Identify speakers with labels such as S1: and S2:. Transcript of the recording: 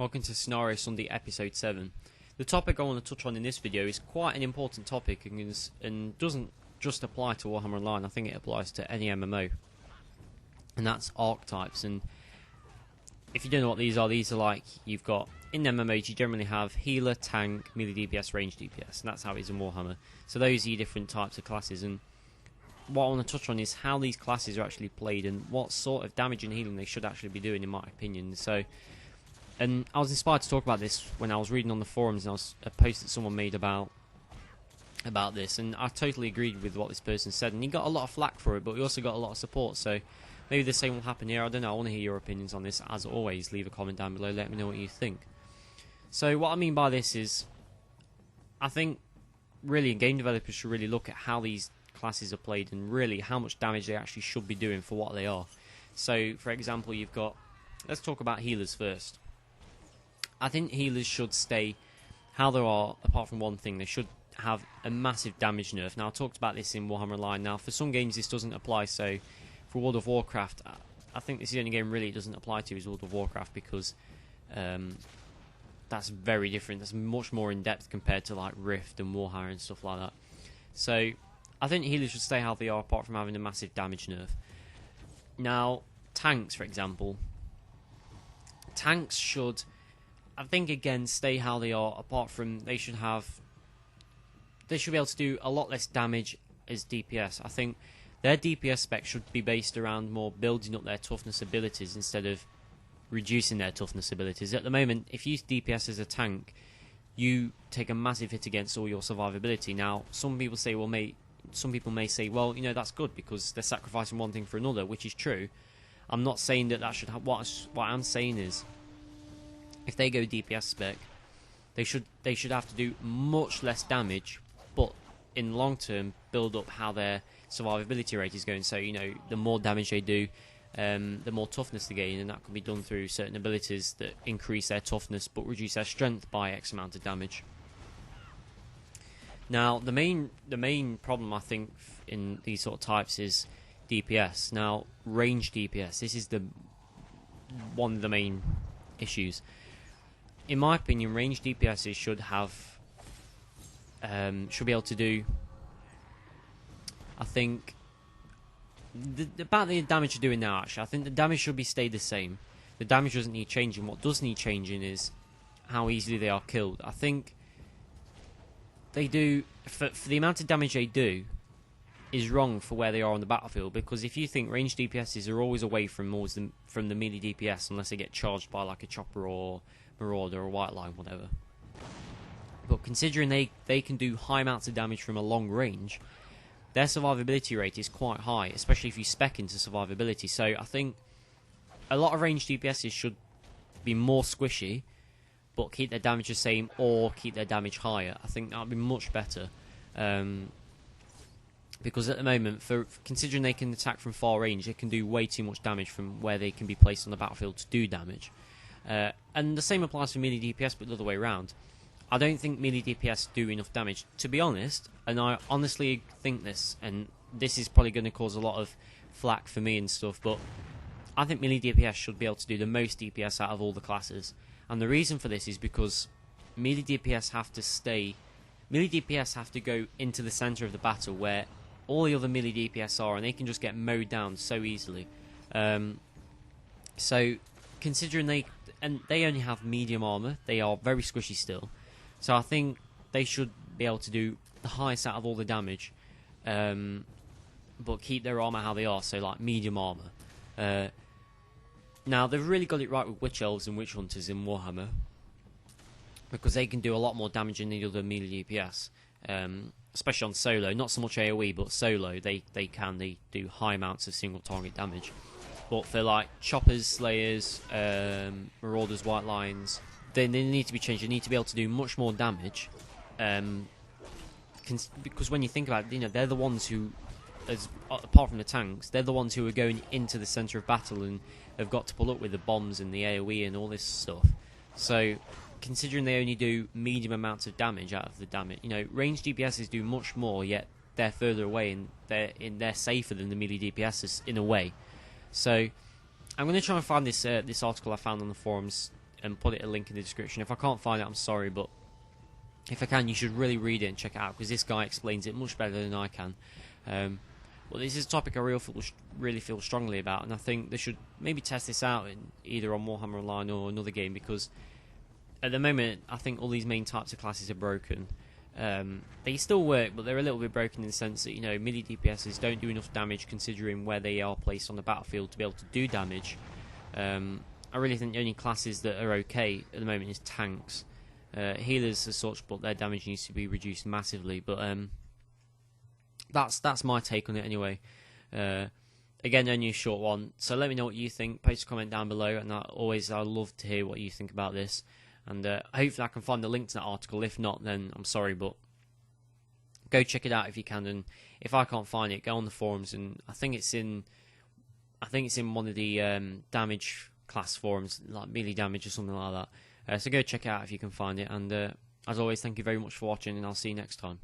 S1: Welcome to Scenario Sunday Episode 7. The topic I want to touch on in this video is quite an important topic and doesn't just apply to Warhammer Online. I think it applies to any MMO, and that's archetypes. And if you don't know what these are like, you've got, in MMOs you generally have healer, tank, melee DPS, range DPS, and that's how it is in Warhammer. So those are your different types of classes, and what I want to touch on is how these classes are actually played and what sort of damage and healing they should actually be doing, in my opinion. And I was inspired to talk about this when I was reading on the forums, and I was a post that someone made about this, and I totally agreed with what this person said, and he got a lot of flack for it, but he also got a lot of support. So maybe the same will happen here. I don't know. I want to hear your opinions on this. As always, leave a comment down below, let me know what you think. So what I mean by this is, I think really game developers should really look at how these classes are played and really how much damage they actually should be doing for what they are. So for example, you've got, let's talk about healers first. I think healers should stay how they are, apart from one thing. They should have a massive damage nerf. Now, I talked about this in Warhammer Online. Now, for some games this doesn't apply, so for World of Warcraft, I think this is the only game really it doesn't apply to is World of Warcraft, because that's very different. That's much more in-depth compared to like Rift and Warhammer and stuff like that. So, I think healers should stay how they are, apart from having a massive damage nerf. Now, tanks, for example. Tanks should, I think, again, stay how they are, apart from they should be able to do a lot less damage as DPS. I think their DPS spec should be based around more building up their toughness abilities instead of reducing their toughness abilities. At the moment, if you use DPS as a tank, you take a massive hit against all your survivability. Now, some people may say, well, you know, that's good because they're sacrificing one thing for another, which is true. I'm not saying that should have, what I'm saying is, if they go DPS spec, they should have to do much less damage, but in long term build up how their survivability rate is going. So, you know, the more damage they do, the more toughness they gain, and that can be done through certain abilities that increase their toughness but reduce their strength by X amount of damage. Now, the main problem I think in these sort of types is DPS. Now, range DPS. This is one of the main issues. In my opinion, range DPSs should be able to do, I think, about the damage you're doing now, actually. I think the damage should be stayed the same. The damage doesn't need changing. What does need changing is how easily they are killed. I think they do, for the amount of damage they do, is wrong for where they are on the battlefield, because if you think range DPSs are always away from the melee DPS unless they get charged by like a chopper or marauder or white line, whatever. But considering they can do high amounts of damage from a long range, their survivability rate is quite high, especially if you spec into survivability. So I think a lot of range DPSs should be more squishy, but keep their damage the same or keep their damage higher. I think that would be much better. Because at the moment, considering they can attack from far range, they can do way too much damage from where they can be placed on the battlefield to do damage. And the same applies for melee DPS, but the other way around. I don't think melee DPS do enough damage, to be honest, and I honestly think this, and this is probably going to cause a lot of flack for me and stuff, but I think melee DPS should be able to do the most DPS out of all the classes. And the reason for this is because melee DPS have to go into the centre of the battle where all the other melee DPS are, and they can just get mowed down so easily. So, considering they only have medium armour, they are very squishy still. So I think they should be able to do the highest out of all the damage, but keep their armour how they are, so like medium armour. Now, they've really got it right with Witch Elves and Witch Hunters in Warhammer, because they can do a lot more damage than the other melee DPS. Especially on solo, not so much AoE, but solo, they do high amounts of single target damage. But for like choppers, slayers, marauders, white lines, they need to be changed. They need to be able to do much more damage, because when you think about it, you know, they're the ones who, apart from the tanks, they're the ones who are going into the centre of battle and have got to pull up with the bombs and the AoE and all this stuff. So, considering they only do medium amounts of damage out of the damage, you know, range DPSs do much more, yet they're further away and they're safer than the melee DPSs in a way. So I'm going to try and find this article I found on the forums and put a link in the description. If I can't find it, I'm sorry, but if I can, you should really read it and check it out, because this guy explains it much better than I can. Well, this is a topic I really feel strongly about, and I think they should maybe test this out either on Warhammer Online or another game, because at the moment I think all these main types of classes are broken. They still work, but they're a little bit broken in the sense that, you know, melee DPSs don't do enough damage considering where they are placed on the battlefield to be able to do damage. I really think the only classes that are okay at the moment is tanks. Healers as such, but their damage needs to be reduced massively. But that's my take on it anyway. Again, only a short one, so let me know what you think. Post a comment down below, and I love to hear what you think about this. And hopefully I can find the link to that article. If not, then I'm sorry, but go check it out if you can. And if I can't find it, go on the forums, and I think it's in one of the damage class forums, like melee damage or something like that. So go check it out if you can find it. And as always, thank you very much for watching, and I'll see you next time.